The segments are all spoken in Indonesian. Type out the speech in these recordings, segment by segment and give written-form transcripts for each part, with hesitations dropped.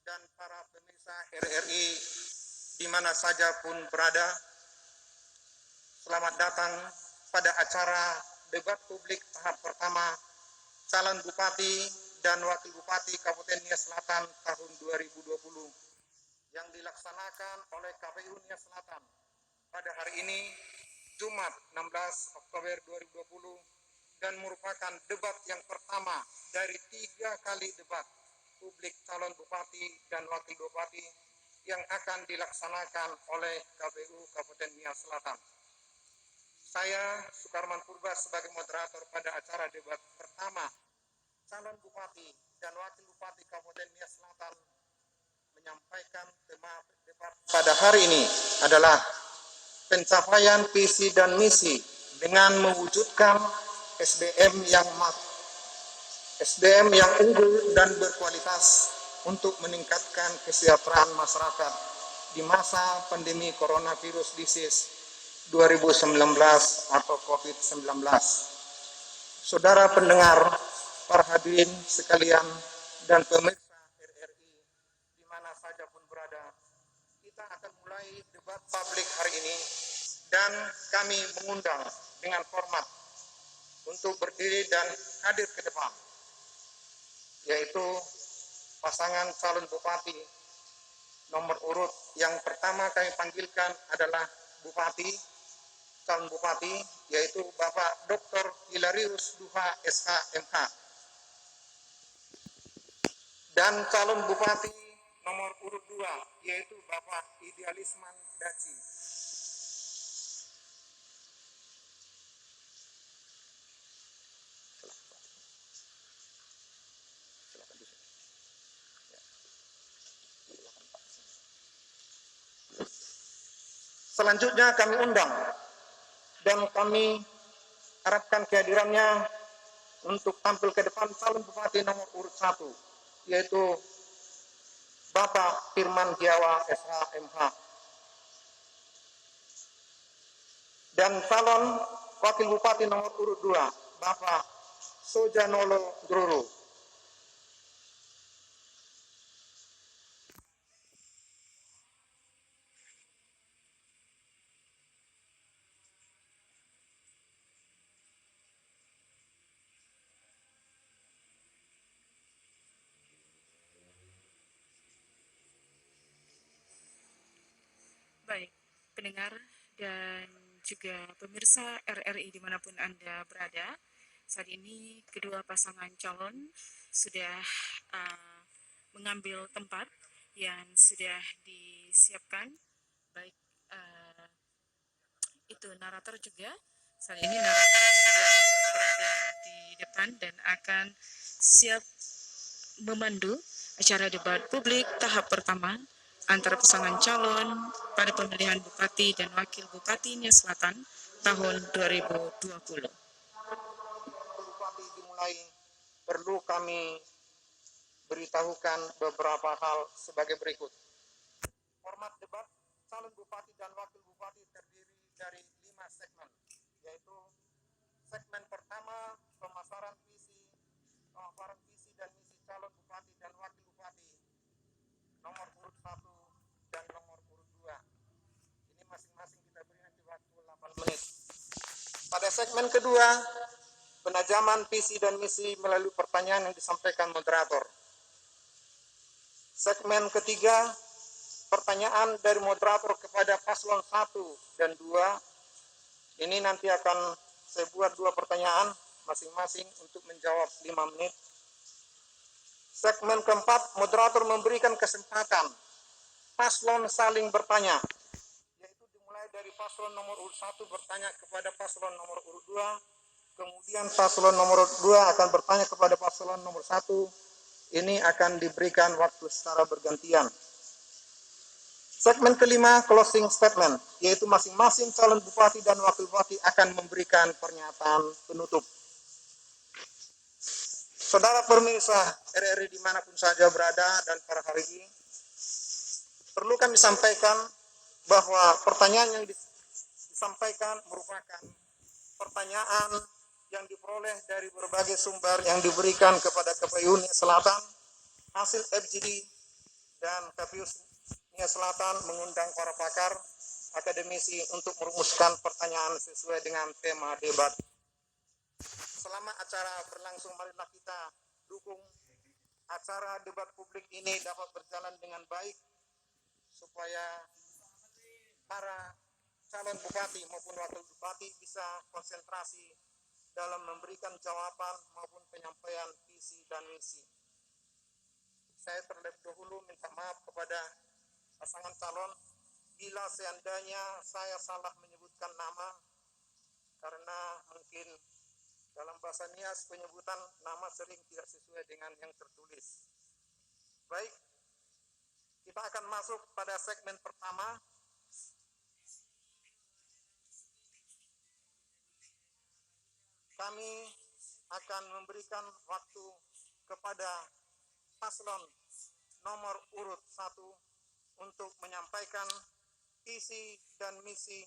dan para pemirsa RRI di mana saja pun berada. Selamat datang pada acara debat publik tahap pertama calon Bupati dan Wakil Bupati Kabupaten Nias Selatan tahun 2020 yang dilaksanakan oleh KPU Nias Selatan pada hari ini Jumat 16 Oktober 2020 dan merupakan debat yang pertama dari 3 kali debat publik calon Bupati dan Wakil Bupati yang akan dilaksanakan oleh KPU Kabupaten Nias Selatan. Saya Sukarman Purba sebagai moderator pada acara debat pertama calon Bupati dan Wakil Bupati Kabupaten Nias Selatan menyampaikan tema debat pada hari ini adalah pencapaian visi dan misi dengan mewujudkan SDM yang unggul dan berkualitas untuk meningkatkan kesejahteraan masyarakat di masa pandemi coronavirus disease 2019 atau COVID-19. Saudara pendengar, para hadirin sekalian, dan pemirsa RRI di mana saja pun berada, kita akan mulai debat publik hari ini dan kami mengundang dengan hormat untuk berdiri dan hadir ke depan, yaitu pasangan calon Bupati nomor urut yang pertama kami panggilkan adalah calon Bupati, yaitu Bapak Dr. Hilarius Duha SH.MH, dan calon Bupati nomor urut 2, yaitu Bapak Idealisman Daci. Selanjutnya kami undang dan kami harapkan kehadirannya untuk tampil ke depan calon Bupati nomor urut 1, yaitu Bapak Firman Giawa SH.MH, dan calon Wakil Bupati nomor urut 2, Bapak Sojanolo Gruru. Baik, pendengar dan juga pemirsa RRI dimanapun Anda berada, saat ini kedua pasangan calon sudah mengambil tempat yang sudah disiapkan, baik itu narator juga. Saat ini narator sudah berada di depan dan akan siap memandu acara debat publik tahap pertama antara pasangan calon pada pemilihan Bupati dan Wakil Bupati Nias Selatan tahun 2020. Bupati dimulai, perlu kami beritahukan beberapa hal sebagai berikut. Format debat calon Bupati dan Wakil Bupati terdiri dari 5 segmen, yaitu segmen pertama pemaparan visi dan misi calon Bupati dan Wakil Bupati nomor urut 1 dan nomor urut 2. Ini masing-masing kita beri nanti waktu 8 menit. Pada segmen kedua, penajaman visi dan misi melalui pertanyaan yang disampaikan moderator. Segmen ketiga, pertanyaan dari moderator kepada paslon 1 dan 2. Ini nanti akan saya buat 2 pertanyaan masing-masing untuk menjawab 5 menit. Segmen keempat, moderator memberikan kesempatan paslon saling bertanya, yaitu dimulai dari paslon nomor urut 1 bertanya kepada paslon nomor urut 2, kemudian paslon nomor urut 2 akan bertanya kepada paslon nomor 1. Ini akan diberikan waktu secara bergantian. Segmen kelima, closing statement, yaitu masing-masing calon Bupati dan Wakil Bupati akan memberikan pernyataan penutup. Saudara pemirsa RRI dimanapun saja berada dan para hadirin, perlu kami sampaikan bahwa pertanyaan yang disampaikan merupakan pertanyaan yang diperoleh dari berbagai sumber yang diberikan kepada KPU Nias Selatan, hasil FGD dan KPU Nia Selatan mengundang para pakar akademisi untuk merumuskan pertanyaan sesuai dengan tema debat. Selama acara berlangsung, marilah kita dukung acara debat publik ini dapat berjalan dengan baik supaya para calon bupati maupun wakil bupati bisa konsentrasi dalam memberikan jawaban maupun penyampaian visi dan misi. Saya terlebih dahulu minta maaf kepada pasangan calon bila seandainya saya salah menyebutkan nama, karena mungkin dalam bahasa Nias penyebutan nama sering tidak sesuai dengan yang tertulis. Baik, kita akan masuk pada segmen pertama. Kami akan memberikan waktu kepada paslon nomor urut 1 untuk menyampaikan visi dan misi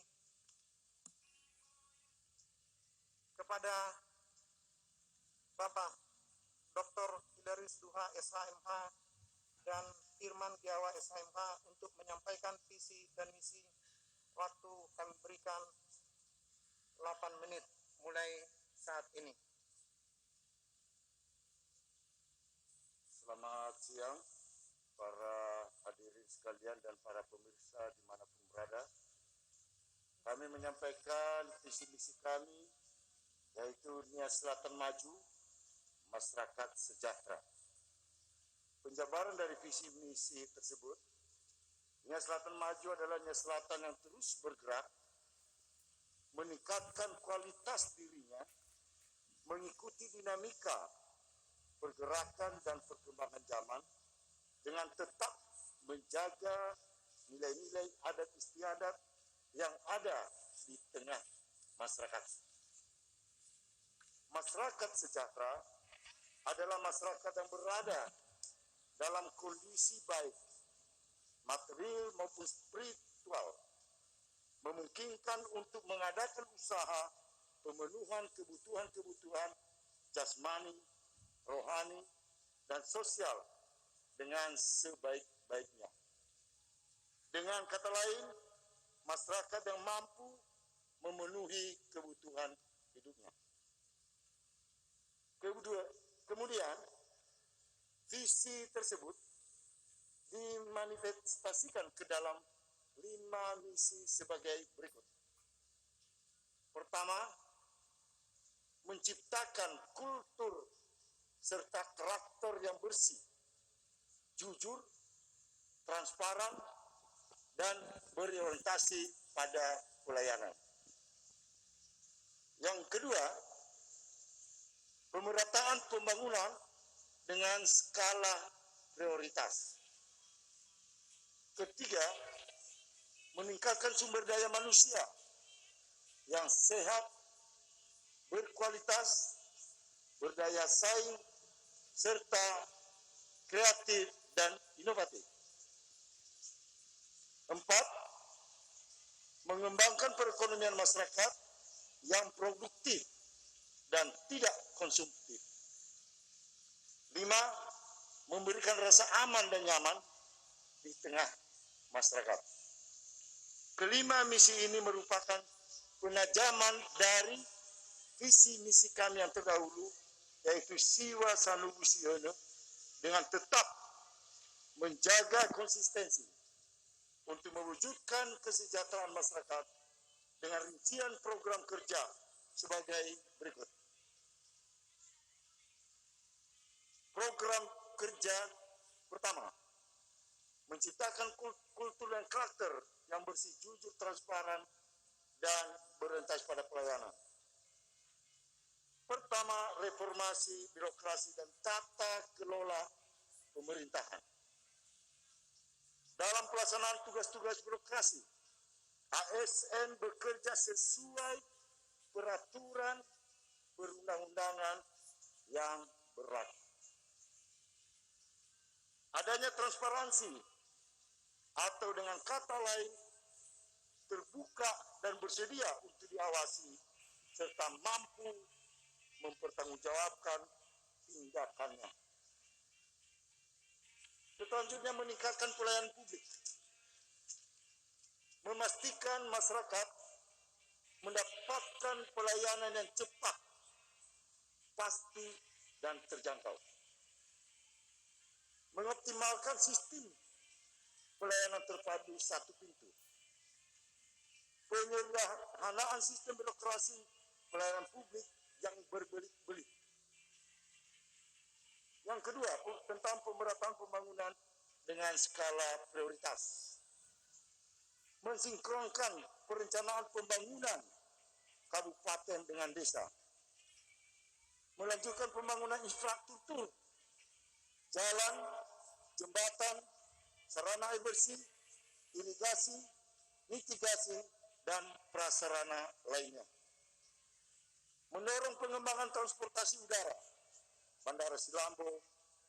kepada Bapak Dr. Hilaris Duha SHMH dan Firman Giawa SHMH untuk menyampaikan visi dan misi. Waktu kami berikan 8 menit mulai saat ini. Selamat siang para hadirin sekalian dan para pemirsa dimanapun berada. Kami menyampaikan visi misi kami, yaitu Nia Selatan Maju, Masyarakat Sejahtera. Penjabaran dari visi misi tersebut, Nia Selatan Maju adalah Nia Selatan yang terus bergerak, meningkatkan kualitas dirinya, mengikuti dinamika pergerakan dan perkembangan zaman dengan tetap menjaga nilai-nilai adat istiadat yang ada di tengah masyarakat. Masyarakat sejahtera adalah masyarakat yang berada dalam kondisi baik, material maupun spiritual, memungkinkan untuk mengadakan usaha pemenuhan kebutuhan-kebutuhan jasmani, rohani, dan sosial dengan sebaik-baiknya. Dengan kata lain, masyarakat yang mampu memenuhi kebutuhan hidupnya. Kemudian, visi tersebut dimanifestasikan ke dalam 5 misi sebagai berikut. Pertama, menciptakan kultur serta karakter yang bersih, jujur, transparan, dan berorientasi pada pelayanan. Yang kedua, pemerataan pembangunan dengan skala prioritas. Ketiga, meningkatkan sumber daya manusia yang sehat, berkualitas, berdaya saing, serta kreatif dan inovatif. 4. Mengembangkan perekonomian masyarakat yang produktif dan tidak konsumtif. 5. Memberikan rasa aman dan nyaman di tengah masyarakat. Kelima misi ini merupakan penajaman dari visi misi kami yang terdahulu, yaitu Siwa Sanubusiono, dengan tetap menjaga konsistensi untuk mewujudkan kesejahteraan masyarakat dengan rincian program kerja sebagai berikut. Program kerja pertama, menciptakan kultur dan karakter yang bersih, jujur, transparan, dan berorientasi pada pelayanan. Pertama, reformasi birokrasi dan tata kelola pemerintahan. Dalam pelaksanaan tugas-tugas birokrasi, ASN bekerja sesuai peraturan perundang-undangan yang berlaku. Adanya transparansi, atau dengan kata lain, terbuka dan bersedia untuk diawasi, serta mampu mempertanggungjawabkan tindakannya. Setelah selanjutnya meningkatkan pelayanan publik. Memastikan masyarakat mendapatkan pelayanan yang cepat, pasti, dan terjangkau. Mengoptimalkan sistem pelayanan terpadu satu pintu. Penyederhanaan sistem birokrasi pelayanan publik yang berbelit-belit. Yang kedua, tentang pemerataan pembangunan dengan skala prioritas. Mensinkronkan perencanaan pembangunan kabupaten dengan desa. Melanjutkan pembangunan infrastruktur, jalan, jembatan, sarana air bersih, irigasi, mitigasi, dan prasarana lainnya. Mendorong pengembangan transportasi udara, Bandara Silambo,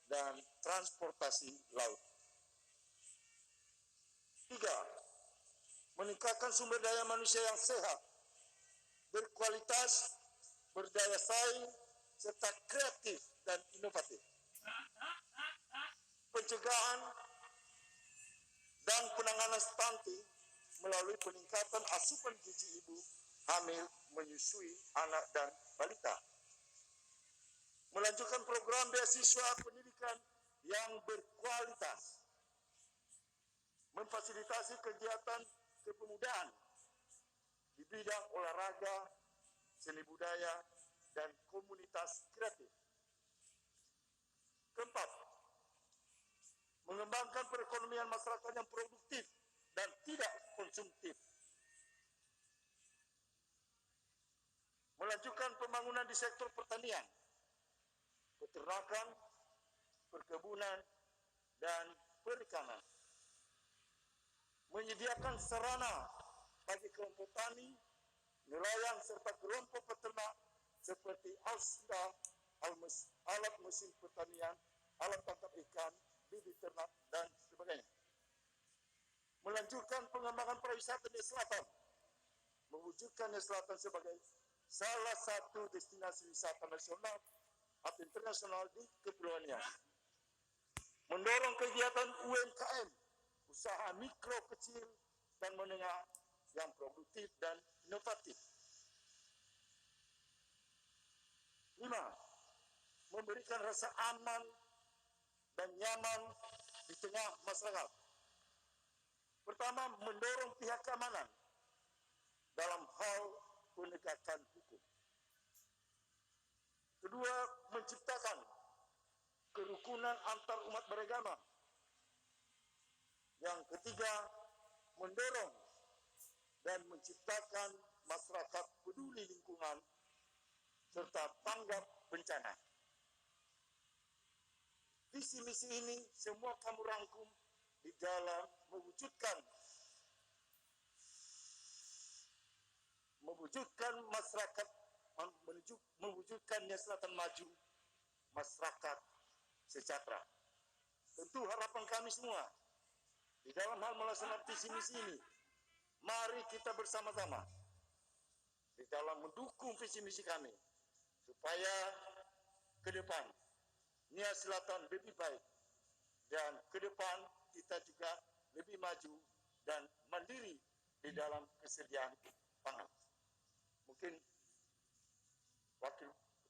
dan transportasi laut. 3. Meningkatkan sumber daya manusia yang sehat, berkualitas, berdaya saing, serta kreatif dan inovatif. Pencegahan dan penanganan stunting melalui peningkatan asupan gizi ibu hamil, menyusui anak dan balita. Melanjutkan program beasiswa pendidikan yang berkualitas. Memfasilitasi kegiatan kepemudaan di bidang olahraga, seni budaya, dan komunitas kreatif. Keempat, mengembangkan perekonomian masyarakat yang produktif dan tidak konsumtif. Melanjutkan pembangunan di sektor pertanian, peternakan, perkebunan, dan perikanan. Menyediakan sarana bagi kelompok tani, nelayan, serta kelompok peternak seperti Alsda, alat mesin pertanian, alat tangkap ikan, bibit ternak, dan sebagainya. Melanjutkan pengembangan pariwisata di selatan, mewujudkan di selatan sebagai salah satu destinasi wisata nasional atau internasional di Kepulauan Nias. Mendorong kegiatan UMKM, usaha mikro, kecil, dan menengah yang produktif dan inovatif. 5. Memberikan rasa aman dan nyaman di tengah masyarakat. Pertama, mendorong pihak keamanan dalam hal penegakan hukum. Kedua, menciptakan kerukunan antar umat beragama. Yang ketiga, mendorong dan menciptakan masyarakat peduli lingkungan serta tanggap bencana. Visi misi ini semua kami rangkum di dalam mewujudkan masyarakat, mewujudkan Nias Selatan maju, masyarakat sejahtera. Tentu harapan kami semua di dalam hal melaksanakan visi misi ini, mari kita bersama-sama di dalam mendukung visi misi kami supaya ke depan Nias Selatan lebih baik dan ke depan kita juga lebih maju dan mandiri di dalam kesediaan pangan. Mungkin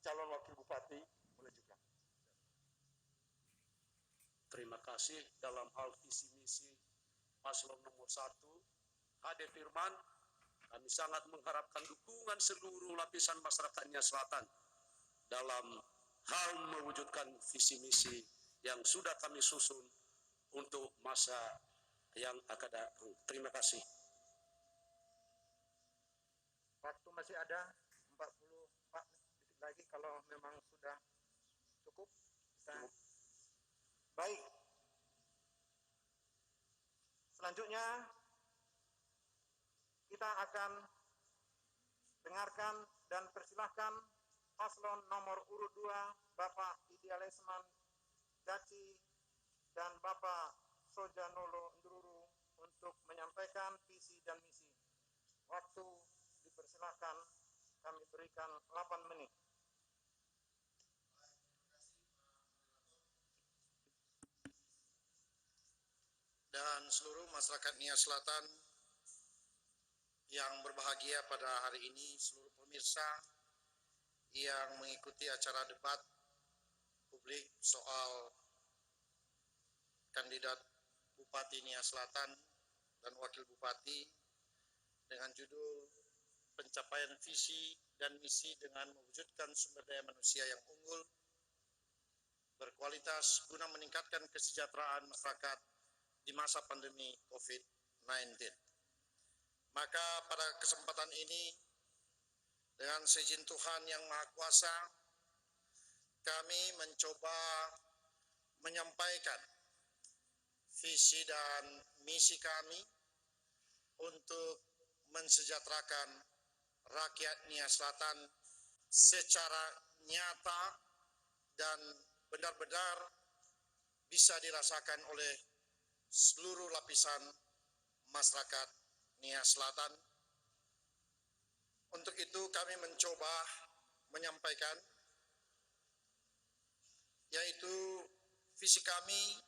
calon wakil bupati melanjutkan. Terima kasih. Dalam hal visi misi paslon nomor 1 HD Firman, kami sangat mengharapkan dukungan seluruh lapisan masyarakat Nias Selatan dalam hal mewujudkan visi misi yang sudah kami susun untuk masa yang akan datang. Terima kasih. Waktu masih ada 44 detik lagi, kalau memang sudah cukup kita. Baik. Selanjutnya kita akan dengarkan dan persilahkan paslon nomor urut 2 Bapak Idealisman Gaci dan Bapak Sojanolo Ndururu untuk menyampaikan visi dan misi. Waktu dipersilahkan, kami berikan 8 menit. dan seluruh masyarakat Nia Selatan yang berbahagia pada hari ini, seluruh pemirsa yang mengikuti acara debat publik soal kandidat Bupati Nia Selatan dan Wakil Bupati dengan judul Pencapaian Visi dan Misi dengan mewujudkan sumber daya manusia yang unggul, berkualitas guna meningkatkan kesejahteraan masyarakat di masa pandemi COVID-19. Maka pada kesempatan ini, dengan seizin Tuhan Yang Maha Kuasa, kami mencoba menyampaikan visi dan misi kami untuk mensejahterakan rakyat Nia Selatan secara nyata dan benar-benar bisa dirasakan oleh seluruh lapisan masyarakat Nia Selatan. Untuk itu kami mencoba menyampaikan, yaitu visi kami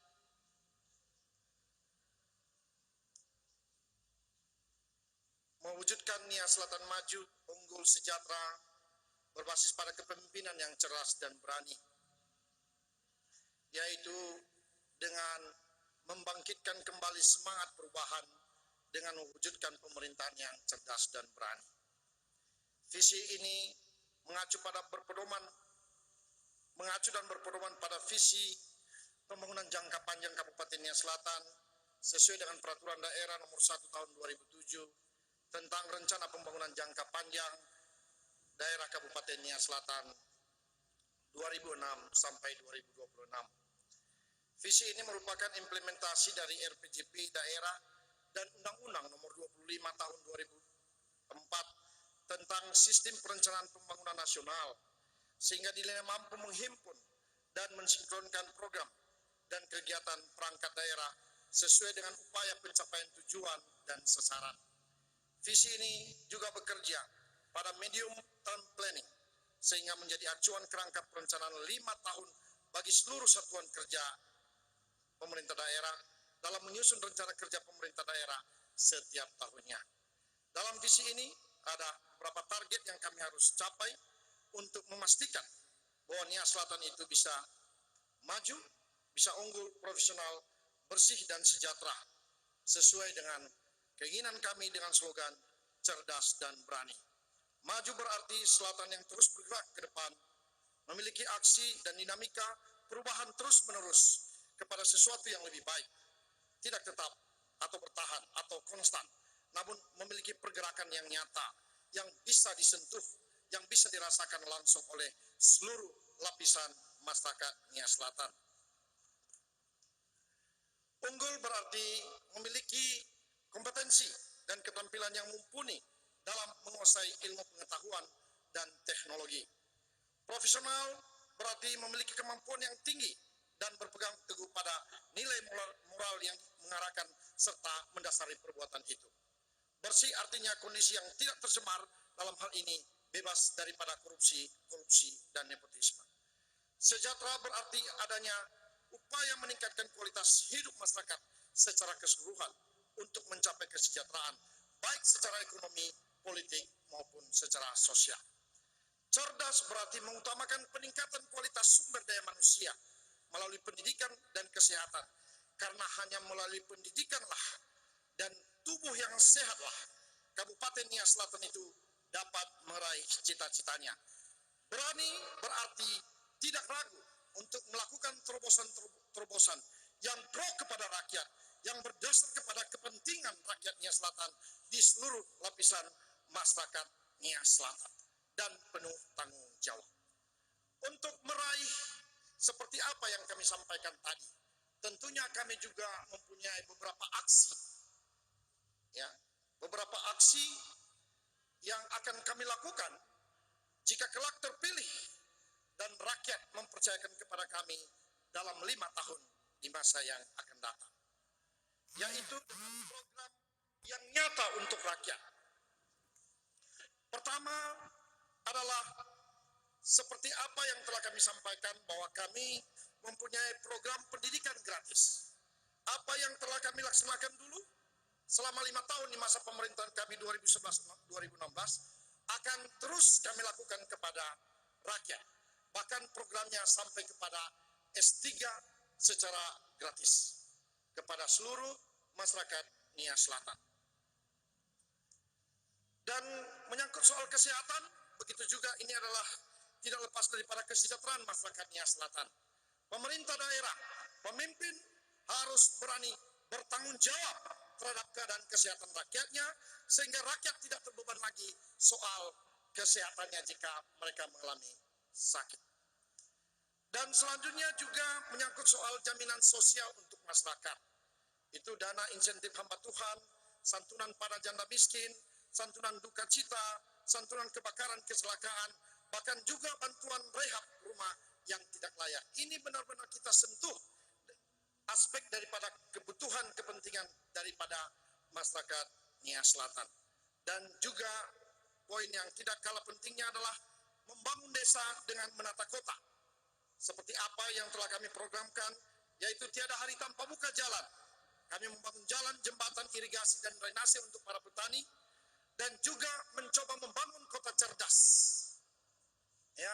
mewujudkan Nia Selatan maju, unggul, sejahtera, berbasis pada kepemimpinan yang cerdas dan berani, yaitu dengan membangkitkan kembali semangat perubahan dengan mewujudkan pemerintahan yang cerdas dan berani. Visi ini mengacu dan berpedoman pada visi pembangunan jangka panjang Kabupaten Nia Selatan sesuai dengan Peraturan Daerah Nomor 1 Tahun 2007 tentang Rencana Pembangunan Jangka Panjang Daerah Kabupaten Nia Selatan 2006 sampai 2026. Visi ini merupakan implementasi dari RPJP daerah dan Undang-Undang Nomor 25 Tahun 2004 tentang Sistem Perencanaan Pembangunan Nasional, sehingga dinilai mampu menghimpun dan mensinkronkan program dan kegiatan perangkat daerah sesuai dengan upaya pencapaian tujuan dan sasaran. Visi ini juga bekerja pada medium term planning, sehingga menjadi acuan kerangka perencanaan 5 tahun bagi seluruh satuan kerja pemerintah daerah dalam menyusun rencana kerja pemerintah daerah setiap tahunnya. Dalam visi ini ada beberapa target yang kami harus capai untuk memastikan bahwa Nia Selatan itu bisa maju, bisa unggul, profesional, bersih dan sejahtera sesuai dengan keinginan kami dengan slogan cerdas dan berani. Maju berarti selatan yang terus bergerak ke depan, memiliki aksi dan dinamika perubahan terus-menerus kepada sesuatu yang lebih baik, tidak tetap atau bertahan atau konstan, namun memiliki pergerakan yang nyata, yang bisa disentuh, yang bisa dirasakan langsung oleh seluruh lapisan masyarakat Nia Selatan. Unggul berarti memiliki kompetensi dan keterampilan yang mumpuni dalam menguasai ilmu pengetahuan dan teknologi. Profesional berarti memiliki kemampuan yang tinggi dan berpegang teguh pada nilai moral yang mengarahkan serta mendasari perbuatan itu. Bersih artinya kondisi yang tidak tercemar, dalam hal ini bebas daripada korupsi, dan nepotisme. Sejahtera berarti adanya upaya meningkatkan kualitas hidup masyarakat secara keseluruhan untuk mencapai kesejahteraan, baik secara ekonomi, politik, maupun secara sosial. Cerdas berarti mengutamakan peningkatan kualitas sumber daya manusia melalui pendidikan dan kesehatan, karena hanya melalui pendidikanlah dan tubuh yang sehatlah Kabupaten Nia Selatan itu dapat meraih cita-citanya. Berani berarti tidak ragu untuk melakukan terobosan-terobosan yang pro kepada rakyat, yang berdasar kepada kepentingan rakyat Nia Selatan di seluruh lapisan masyarakat Nia Selatan dan penuh tanggung jawab. Untuk meraih seperti apa yang kami sampaikan tadi, tentunya kami juga mempunyai beberapa aksi, ya, beberapa aksi yang akan kami lakukan jika kelak terpilih dan rakyat mempercayakan kepada kami dalam 5 tahun di masa yang akan datang, yaitu dengan program yang nyata untuk rakyat. Pertama adalah seperti apa yang telah kami sampaikan, bahwa kami mempunyai program pendidikan gratis. apa yang telah kami laksanakan dulu selama 5 tahun di masa pemerintahan kami 2011-2016 akan terus kami lakukan kepada rakyat. Bahkan programnya sampai kepada S3 secara gratis kepada seluruh masyarakat Nia Selatan. Dan menyangkut soal kesehatan, begitu juga ini adalah tidak lepas daripada kesejahteraan masyarakat Nia Selatan. Pemerintah daerah, pemimpin harus berani bertanggung jawab terhadap keadaan kesehatan rakyatnya, sehingga rakyat tidak terbeban lagi soal kesehatannya jika mereka mengalami sakit. Dan selanjutnya juga menyangkut soal jaminan sosial untuk masyarakat. Itu dana insentif hamba Tuhan, santunan pada janda miskin, santunan duka cita, santunan kebakaran kecelakaan, bahkan juga bantuan rehab rumah yang tidak layak. Ini benar-benar kita sentuh aspek daripada kebutuhan kepentingan daripada masyarakat Nia Selatan. Dan juga poin yang tidak kalah pentingnya adalah membangun desa dengan menata kota. Seperti apa yang telah kami programkan, yaitu tiada hari tanpa buka jalan. Kami membangun jalan, jembatan, irigasi, dan drainase untuk para petani, dan juga mencoba membangun kota cerdas. Ya,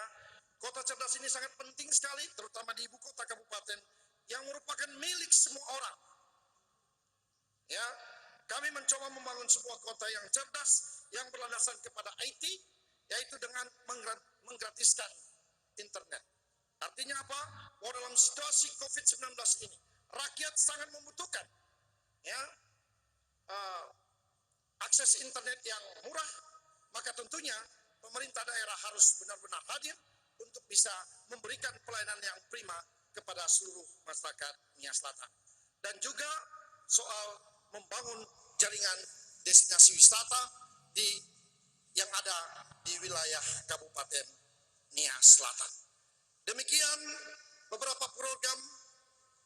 kota cerdas ini sangat penting sekali, terutama di ibu kota kabupaten, yang merupakan milik semua orang. Ya, kami mencoba membangun sebuah kota yang cerdas, yang berlandaskan kepada IT, yaitu dengan menggratiskan internet. Artinya apa? Bahwa dalam situasi COVID-19 ini, rakyat sangat membutuhkan ya akses internet yang murah, maka tentunya pemerintah daerah harus benar-benar hadir untuk bisa memberikan pelayanan yang prima kepada seluruh masyarakat Nia Selatan. Dan juga soal membangun jaringan destinasi wisata yang ada di wilayah Kabupaten Nia Selatan. Demikian beberapa program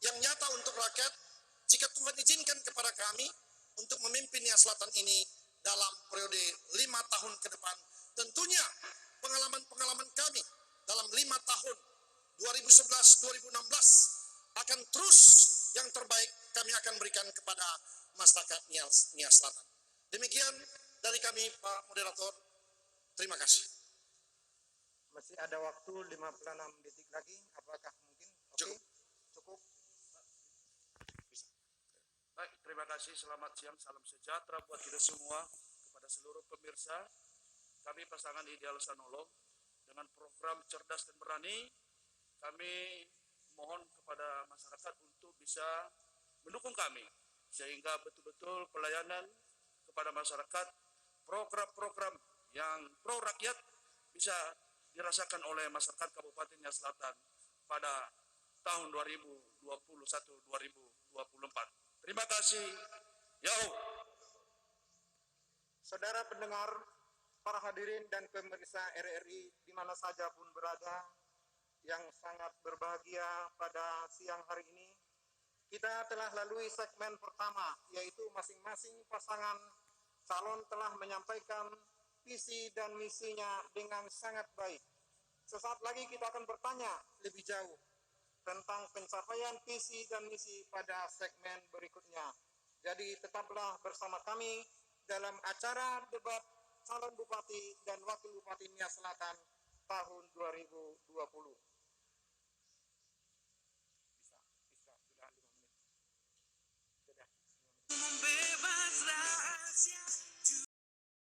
yang nyata untuk rakyat, jika Tuhan izinkan kepada kami untuk memimpin Nia Selatan ini dalam periode 5 tahun ke depan. Tentunya pengalaman-pengalaman kami dalam 5 tahun 2011-2016 akan terus yang terbaik kami akan berikan kepada masyarakat Nia Selatan. Demikian dari kami, Pak Moderator. Terima kasih. Masih ada waktu 56 detik lagi. Apakah mungkin? Oke. Cukup. Baik, terima kasih. Selamat siang, salam sejahtera buat kita semua. Kepada seluruh pemirsa, kami pasangan Ideal Sanolo dengan program Cerdas dan Berani, kami mohon kepada masyarakat untuk bisa mendukung kami sehingga betul-betul pelayanan kepada masyarakat, program-program yang pro rakyat bisa dirasakan oleh masyarakat Kabupaten Nia Selatan pada tahun 2021-2024. Terima kasih. Yauh. Saudara pendengar, para hadirin dan pemirsa RRI di mana saja pun berada, yang sangat berbahagia pada siang hari ini, kita telah lalui segmen pertama, yaitu masing-masing pasangan calon telah menyampaikan visi dan misinya dengan sangat baik. Sesaat lagi kita akan bertanya lebih jauh tentang pencapaian visi dan misi pada segmen berikutnya. Jadi tetaplah bersama kami dalam acara debat calon bupati dan wakil bupati Nia Selatan tahun 2020.